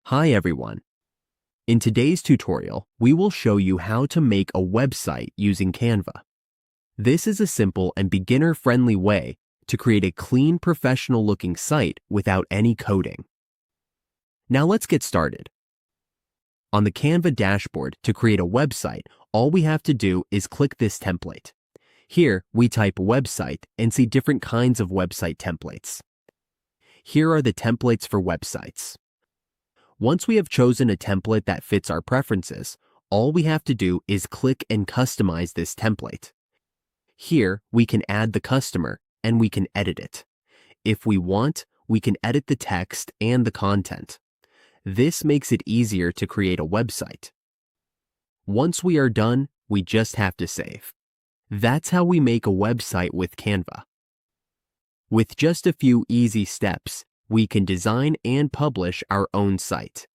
Hi everyone. In today's tutorial, we will show you how to make a website using Canva. This is a simple and beginner-friendly way to create a clean, professional-looking site without any coding. Now let's get started. On the Canva dashboard, to create a website, all we have to do is click this template. Here, we type website and see different kinds of website templates. Here are the templates for websites. Once we have chosen a template that fits our preferences, all we have to do is click and customize this template. Here, we can add the customer and we can edit it. If we want, we can edit the text and the content. This makes it easier to create a website. Once we are done, we just have to save. That's how we make a website with Canva. With just a few easy steps, we can design and publish our own site.